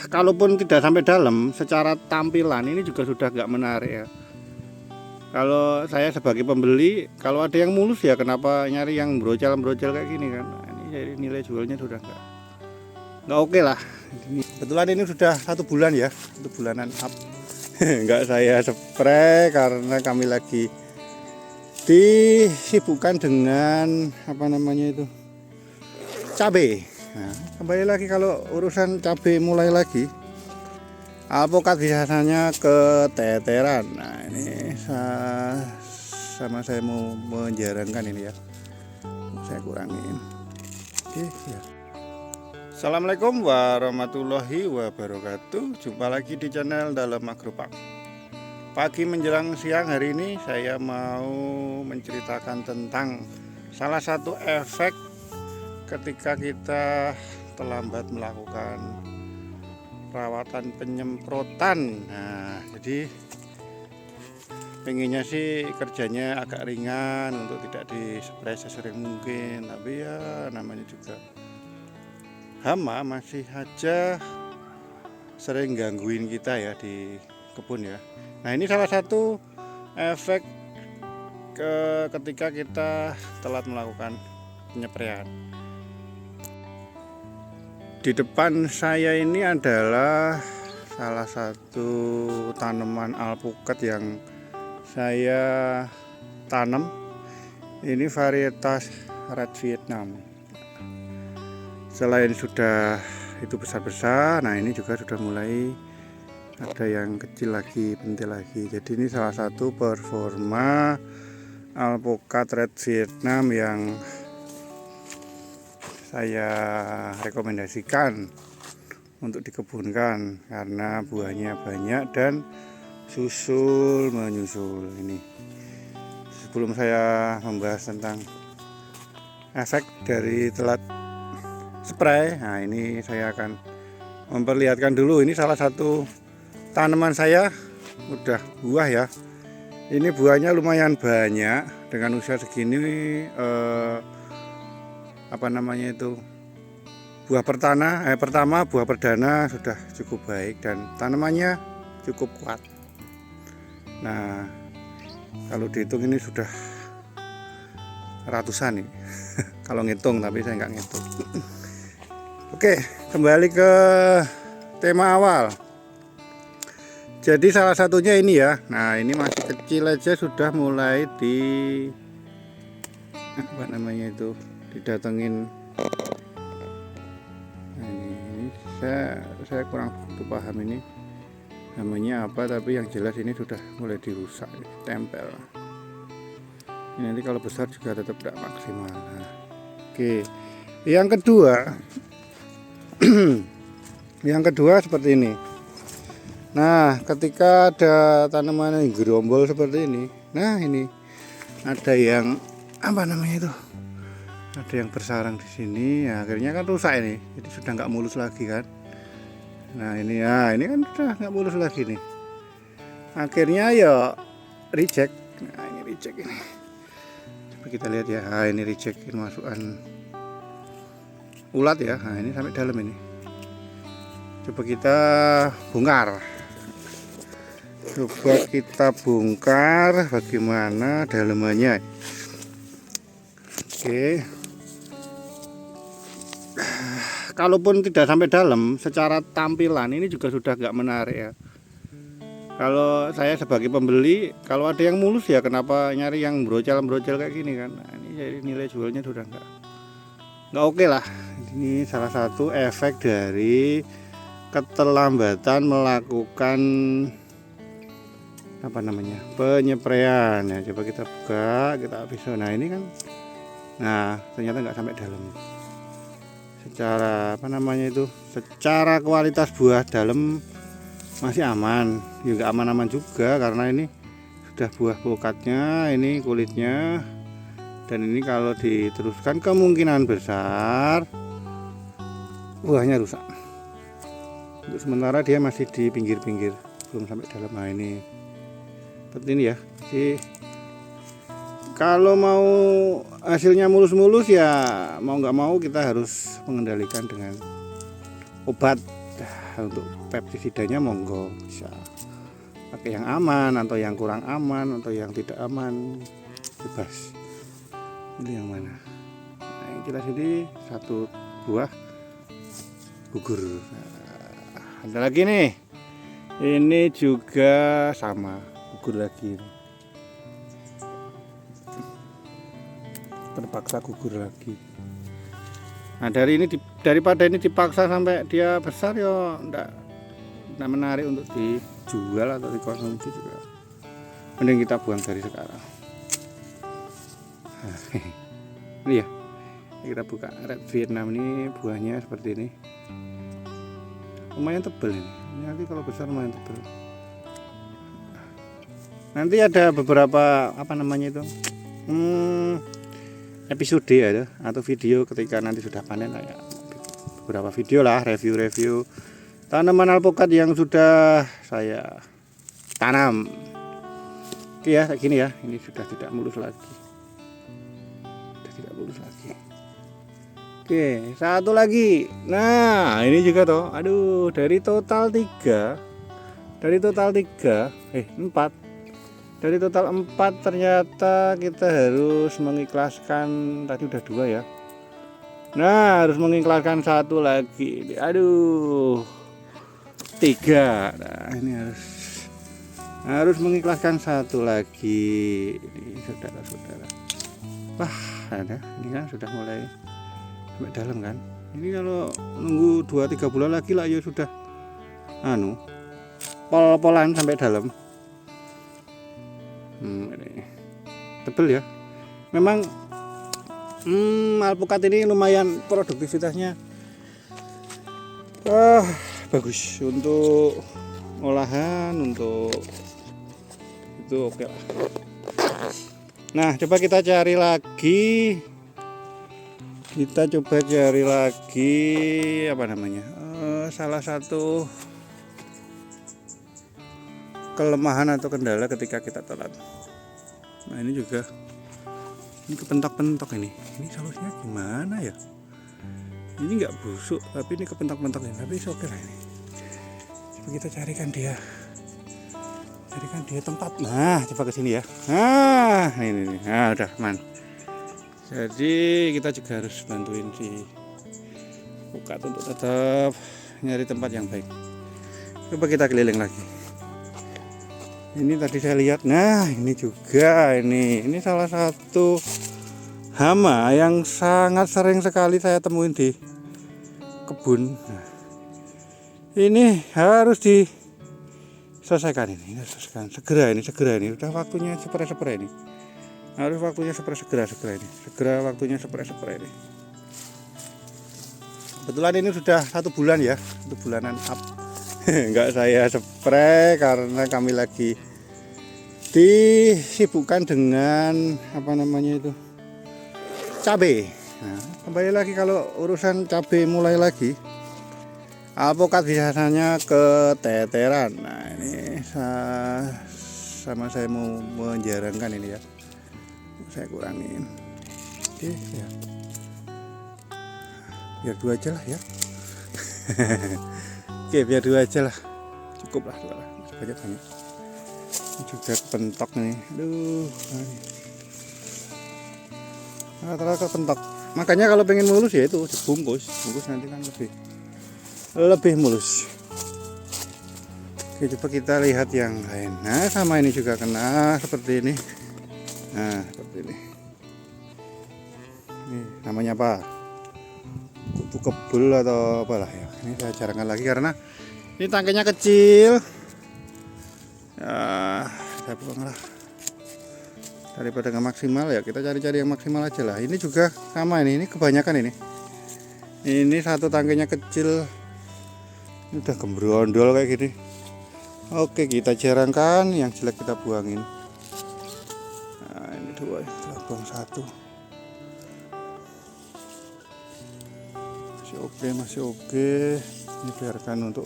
kalaupun tidak sampai dalam, secara tampilan ini juga sudah nggak menarik ya. Kalau saya sebagai pembeli, kalau ada yang mulus ya kenapa nyari yang brocel kayak gini kan. Nah, ini jadi nilai jualnya sudah nggak oke lah. Kebetulan ini sudah 1 bulan ya, 1 bulanan up. Nggak saya spray karena kami lagi disibukkan dengan apa namanya itu, cabai. Nah, kembali lagi kalau urusan cabai mulai lagi, alpukat biasanya keteteran. Nah ini sama saya mau menjarangkan ini ya, saya kurangin. Oke ya. Assalamualaikum warahmatullahi wabarakatuh. Jumpa lagi di channel Dalam Agropark. Pagi menjelang siang hari ini saya mau menceritakan tentang salah satu efek ketika kita terlambat melakukan perawatan penyemprotan. Nah, jadi pengennya sih kerjanya agak ringan untuk tidak dispray sesering mungkin, tapi ya namanya juga hama masih aja sering gangguin kita ya di kebun ya. Nah, ini salah satu efek ketika kita telat melakukan penyepraian. Di depan saya ini adalah salah satu tanaman alpukat yang saya tanam. Ini varietas Red Vietnam. Selain sudah itu besar-besar, nah ini juga sudah mulai ada yang kecil lagi, pentil lagi. Jadi ini salah satu performa alpukat Red Vietnam yang saya rekomendasikan untuk dikebunkan karena buahnya banyak dan susul menyusul. Ini sebelum saya membahas tentang efek dari telat spray, nah ini saya akan memperlihatkan dulu. Ini salah satu tanaman saya udah buah ya. Ini buahnya lumayan banyak dengan usia segini. Apa namanya itu, buah pertama buah perdana sudah cukup baik dan tanamannya cukup kuat. Nah, kalau dihitung ini sudah ratusan nih kalau ngitung, tapi saya nggak ngitung. Oke, kembali ke tema awal. Jadi salah satunya ini ya. Nah, ini masih kecil aja sudah mulai apa namanya itu, didatengin. Nah, ini saya kurang begitu paham ini namanya apa, tapi yang jelas ini sudah mulai dirusak, tempel. Ini nanti kalau besar juga tetap tidak maksimal. Nah, oke, yang kedua yang kedua seperti ini. Nah, ketika ada tanaman yang gerombol seperti ini, nah ini ada yang apa namanya itu, ada yang bersarang di sini, ya, akhirnya kan rusak ini, jadi sudah nggak mulus lagi kan. Nah ini ya, ini kan sudah nggak mulus lagi nih, akhirnya ya reject. Nah ini reject ini, coba kita lihat ya. Nah, ini reject, ini masukan ulat ya. Nah ini sampai dalam ini, coba kita bongkar. Coba kita bongkar bagaimana dalamannya. Oke, kalaupun tidak sampai dalam, secara tampilan ini juga sudah nggak menarik ya. Kalau saya sebagai pembeli, kalau ada yang mulus ya kenapa nyari yang brocel kayak gini kan. Nah, ini jadi nilai jualnya sudah nggak oke lah. Ini salah satu efek dari keterlambatan melakukan apa namanya, penyepraian ya. Coba kita buka, kita habis. Nah ini kan, nah ternyata nggak sampai dalam. Secara apa namanya itu, secara kualitas buah dalam masih aman, juga aman-aman juga karena ini sudah buah pokatnya, ini kulitnya, dan ini kalau diteruskan kemungkinan besar buahnya rusak. Untuk sementara dia masih di pinggir-pinggir, belum sampai dalam. Nah ini seperti ini ya. Jadi kalau mau hasilnya mulus-mulus ya mau nggak mau kita harus mengendalikan dengan obat. untuk pestisidanya monggo bisa pakai yang aman atau yang kurang aman atau yang tidak aman, bebas. Ini yang mana? Nah, kita sini satu buah gugur. Nah, ada lagi nih, ini juga sama gugur lagi, terpaksa gugur lagi. Nah daripada ini dipaksa sampai dia besar, ya enggak menarik untuk dijual atau dikonsumsi juga. Mending kita buang dari sekarang. Nah, ini ya, kita buka red Vietnam ini, buahnya seperti ini. Lumayan tebal ini. Nanti kalau besar lumayan tebal. Nanti ada beberapa episode ya, atau video ketika nanti sudah panen ya, beberapa video lah, review tanaman alpukat yang sudah saya tanam. Oke ya, kayak gini ya, ini sudah tidak mulus lagi. Oke, satu lagi. Nah, ini juga toh. Aduh, dari total 4. Dari total 4 ternyata kita harus mengikhlaskan, tadi udah 2 ya. Nah, harus mengikhlaskan 1 lagi. Aduh, 3. Nah, ini harus mengikhlaskan 1 lagi. Ini saudara-saudara. Wah, ada. Ini kan sudah mulai sampai dalam kan. Ini kalau nunggu 2-3 bulan lagi lah ya sudah pol-polan sampai dalam. Ini tebel ya. Memang alpukat ini lumayan produktivitasnya bagus untuk olahan, untuk itu oke lah. Nah, coba kita cari lagi. Salah satu kelemahan atau kendala ketika kita telat. Nah, ini juga, ini kepentok-pentok ini solusinya gimana ya? Ini nggak busuk, tapi ini kepentok-pentok ini, tapi oke lah ini. Coba kita carikan dia tempat. Nah, coba ke sini ya. Nah, ini. Nah, udah man. Jadi kita juga harus bantuin si alpukat untuk tetap nyari tempat yang baik. Coba kita keliling lagi. Ini tadi saya lihat. Nah, ini juga ini salah satu hama yang sangat sering sekali saya temuin di kebun. Nah, ini harus diselesaikan segera ini. Udah waktunya spray ini. Harus waktunya spray segera ini. Waktunya spray ini. Kebetulan ini sudah 1 bulan ya, 1 bulanan up. Enggak saya spray karena kami lagi disibukkan dengan cabai. Nah, kembali lagi kalau urusan cabai mulai lagi, alpukat biasanya keteteran. Nah, ini saya mau menjarangkan ini ya, saya kurangin. Oke ya, biar 2 aja lah ya. Oke, biar 2 aja lah, cukup lah 2 lah, banyak. Ini juga kepentok nih, aduh, rata-rata kepentok. Makanya kalau pengen mulus ya itu dibungkus nanti kan lebih mulus. Oke, coba kita lihat yang lain. Nah, sama ini juga kena seperti ini. Nah, seperti ini. Ini namanya apa? Kutu kebul atau apalah ya. Ini saya jarangkan lagi karena ini tangkainya kecil. Ya, saya buang lah. Daripada nggak maksimal ya, kita cari-cari yang maksimal aja lah. Ini juga sama ini kebanyakan ini. Ini satu tangkainya kecil. Ini udah gembrondol kayak gini. Oke, kita jarangkan, yang jelek kita buangin. Nah, ini 2, kita buang 1. Masih oke. Ini biarkan untuk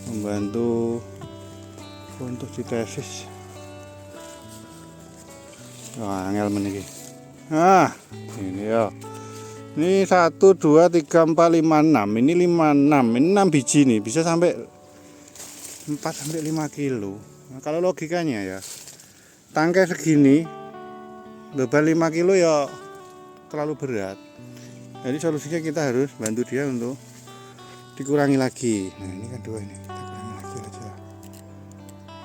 membantu untuk ditesis. Wah, angel meniki. Nah, ini ya. Ini 1, 2, 3, 4, 5, 6. Ini 5, 6. Ini 6 biji nih. Bisa sampai 4 sampai 5 kilo. Nah, kalau logikanya ya, tangkai segini beban 5 kilo ya terlalu berat. Jadi solusinya kita harus bantu dia untuk dikurangi lagi. Nah, ini kan 2 ini. Kita kurangi lagi aja.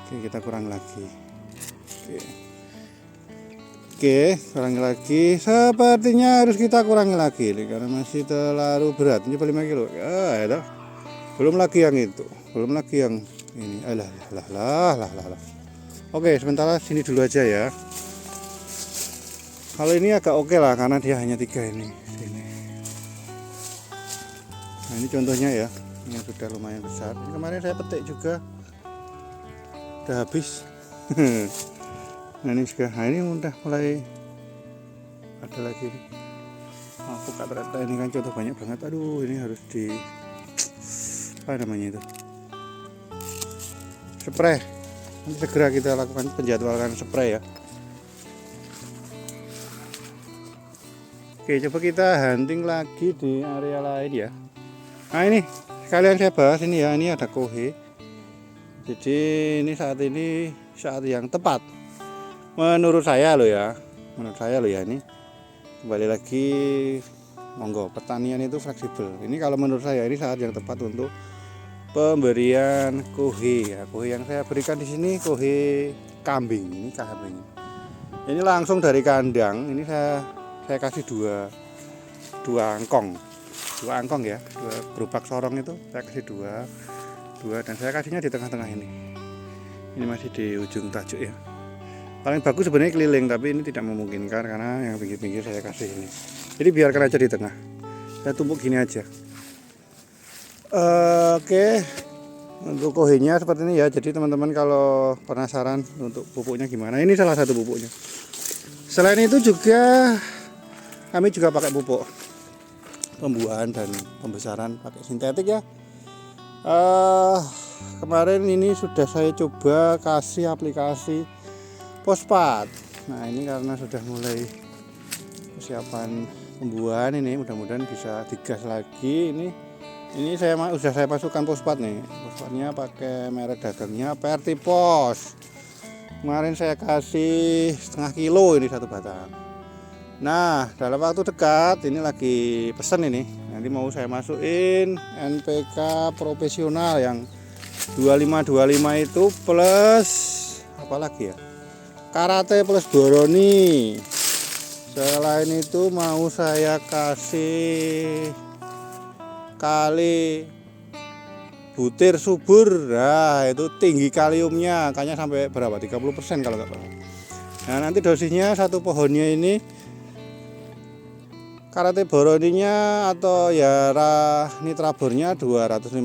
Oke, kita kurangi lagi. Oke, kurangi lagi. Sepertinya harus kita kurangi lagi nih, karena masih terlalu berat. Ini 5 kilo. Ya, belum lagi yang itu. Belum lagi yang ini. Alah. Oke, sementara sini dulu aja ya. Kalau ini agak oke lah, karena dia hanya 3 ini. Sini. Nah, ini contohnya ya. Ini sudah lumayan besar. Ini kemarin saya petik juga. Udah habis. Nah, ini juga. Nah, ini udah mulai ada lagi nih. Buka ternyata ini kan contoh banyak banget. Aduh, ini harus di apa namanya itu, spray. Nanti segera kita lakukan penjadwalan spray ya. Oke, coba kita hunting lagi di area lain ya. Nah, ini sekalian saya bahas ini ya. Ini ada kohe. Jadi ini saat yang tepat menurut saya loh ya. Ini kembali lagi, monggo, pertanian itu fleksibel. Ini kalau menurut saya ini saat yang tepat untuk pemberian kohe ya. Kohe yang saya berikan di sini kohe kambing. Ini kambing. Ini langsung dari kandang. Ini saya kasih dua angkong ya, 2 gerobak sorong itu saya kasih dua, dan saya kasihnya di tengah-tengah ini. Ini masih di ujung tajuk ya. Paling bagus sebenarnya keliling, tapi ini tidak memungkinkan karena yang pinggir-pinggir saya kasih ini. Jadi biarkan aja di tengah. Saya tumpuk gini aja. Oke. Untuk kohenya seperti ini ya. Jadi teman-teman kalau penasaran untuk pupuknya gimana, ini salah satu pupuknya. Selain itu juga kami juga pakai pupuk pembuahan dan pembesaran pakai sintetik ya. Kemarin ini sudah saya coba kasih aplikasi fosfat. Nah, ini karena sudah mulai persiapan pembuahan, ini mudah-mudahan bisa digas lagi. Ini saya masukkan fosfat nih. Fosfatnya pakai merek dagangnya Vertipos. Kemarin saya kasih setengah kilo ini 1 batang. Nah, dalam waktu dekat ini lagi pesen ini. Nanti mau saya masukin NPK profesional yang 25 itu plus apa lagi ya? Karate plus Boroni. Selain itu mau saya kasih kali butir subur. Nah, itu tinggi kaliumnya kayaknya sampai berapa? 30% kalau nggak salah. Nah, nanti dosisnya satu pohonnya ini Karate Boroninya atau ya nitrabornya 250,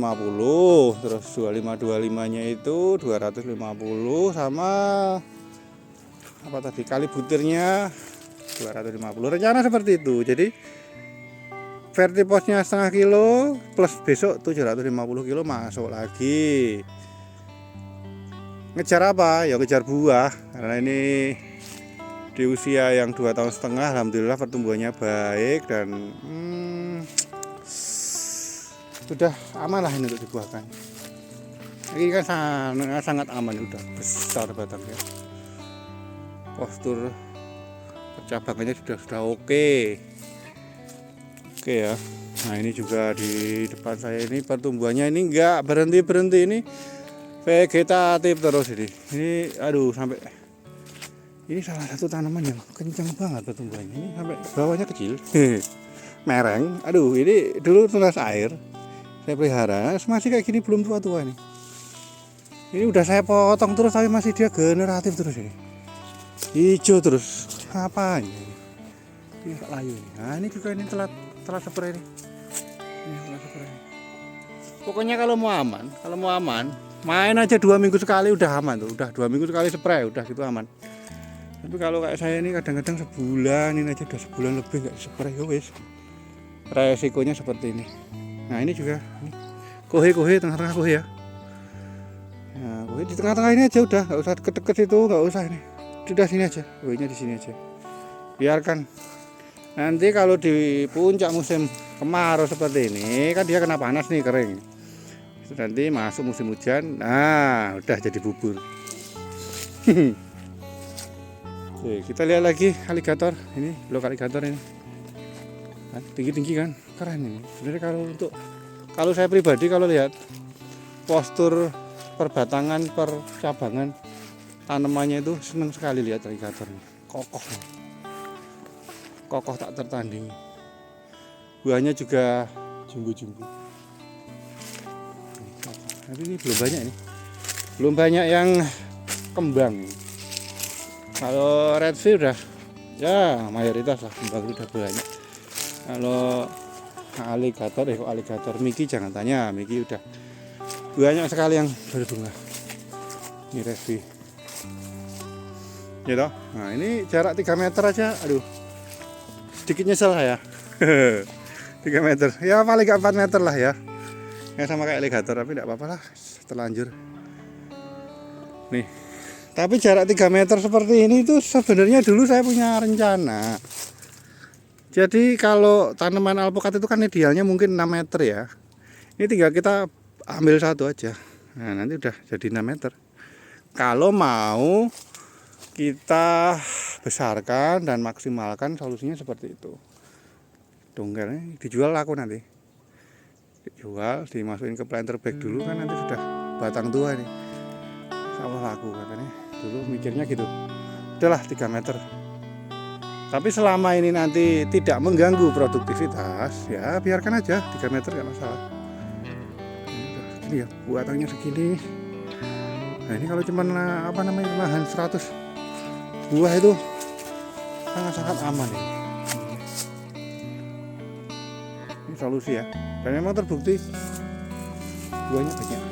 terus 25-nya itu 250, sama apa tadi kali butirnya 250. Rencana seperti itu. Jadi Vertiposnya setengah kilo plus besok 750 kilo masuk lagi. Ngejar apa? Ya ngejar buah. Karena ini di usia yang 2,5 tahun, alhamdulillah pertumbuhannya baik dan sudah aman lah ini untuk dibuahkan. Ini kan sangat aman, udah besar batangnya. Postur percabangannya sudah oke ya. Nah, ini juga di depan saya ini pertumbuhannya ini enggak berhenti ini vegetatif terus ini aduh, sampai ini salah satu tanaman yang kencang banget pertumbuhannya. Ini sampai bawahnya kecil mereng. Aduh, ini dulu tunas air saya pelihara, masih kayak gini, belum tua-tua nih. Ini udah saya potong terus tapi masih dia generatif terus ini. Hijau terus. Apanya ini? Ini layu ini. Nah, ini juga ini telat spray ini. Ini telat spray. Pokoknya kalau mau aman, main aja 2 minggu sekali udah aman tuh. Udah 2 minggu sekali spray udah gitu aman. Tapi kalau kayak saya ini kadang-kadang sebulan ini aja udah sebulan lebih nggak spray ya wis. Resikonya seperti ini. Nah, ini juga ini. Kohe tengah-tengah kohe ya. Nah, kohe di tengah-tengah ini aja udah, nggak usah deket-deket situ, nggak usah ini. Sudah sini aja, kohenya di sini aja. Biarkan Nanti kalau di puncak musim kemarau seperti ini kan dia kena panas nih, kering. Nanti masuk musim hujan, nah udah jadi bubur. Oke, kita lihat lagi aligator. Ini blok aligator ini. Nah, tinggi-tinggi kan, keren ini. Sebenarnya kalau saya pribadi kalau lihat postur perbatangan, percabangan tanamannya itu senang sekali lihat aligator ini. Kokoh tak tertandingi. Buahnya juga jumbo-jumbo. Tapi ini belum banyak yang kembang. Kalau redfish udah ya mayoritas lah, kembang udah banyak. Kalau aligator Mickey jangan tanya, Mickey udah banyak sekali yang berbunga. Ini redfish ya toh. Nah ini jarak 3 meter aja, aduh sedikit nyesel saya. 3 meter ya, paling gak 4 meter lah ya, sama kayak aligator, tapi tidak apa-apa lah, terlanjur nih. Tapi jarak 3 meter seperti ini itu sebenarnya dulu saya punya rencana. Jadi kalau tanaman alpukat itu kan idealnya mungkin 6 meter ya. Ini tinggal kita ambil satu aja. Nah nanti udah jadi 6 meter. Kalau mau kita besarkan dan maksimalkan, solusinya seperti itu. Dongkelnya dijual laku nanti. Dijual, dimasukin ke planter bag dulu kan nanti sudah batang tua nih. Insya laku katanya. Dulu mikirnya gitu. Udahlah 3 meter. Tapi selama ini nanti tidak mengganggu produktivitas, ya biarkan aja 3 meter gak masalah. Ini ya, batangnya segini. Nah ini kalau cuma lahan 100 buah itu sangat-sangat aman ini. Ini solusi ya. Dan memang terbukti buahnya banyak.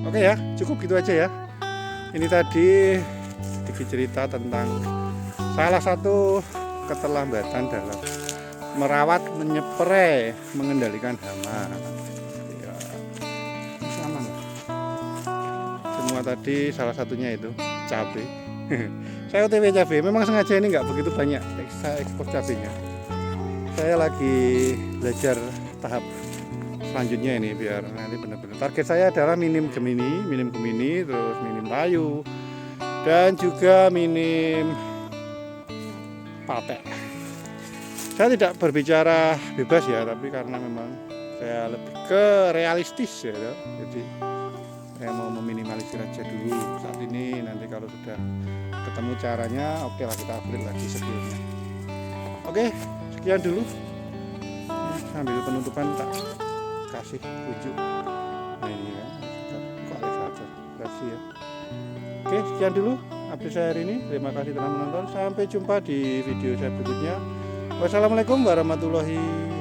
Oke ya, cukup gitu aja ya. Ini tadi sedikit cerita tentang salah satu keterlambatan dalam merawat, menyepre, mengendalikan hama. Ya, sama. Semua tadi salah satunya itu cabai. Saya OTW cabai. Memang sengaja ini nggak begitu banyak saya ekspor cabainya. Saya lagi belajar tahap selanjutnya ini biar nanti benar-benar target saya adalah minim Gemini, terus minim layu, dan juga minim patek. Saya tidak berbicara bebas ya, tapi karena memang saya lebih ke realistis ya, jadi saya mau meminimalisir aja dulu saat ini. Nanti kalau sudah ketemu caranya, oke lah kita upgrade lagi skillnya. Oke, sekian dulu. Sambil penutupan tak kasih tunjuk. Nah ini ya, kok aligator kasih ya. Oke, sekian dulu update saya hari ini. Terima kasih telah menonton. Sampai jumpa di video saya berikutnya. Wassalamualaikum warahmatullahi wabarakatuh.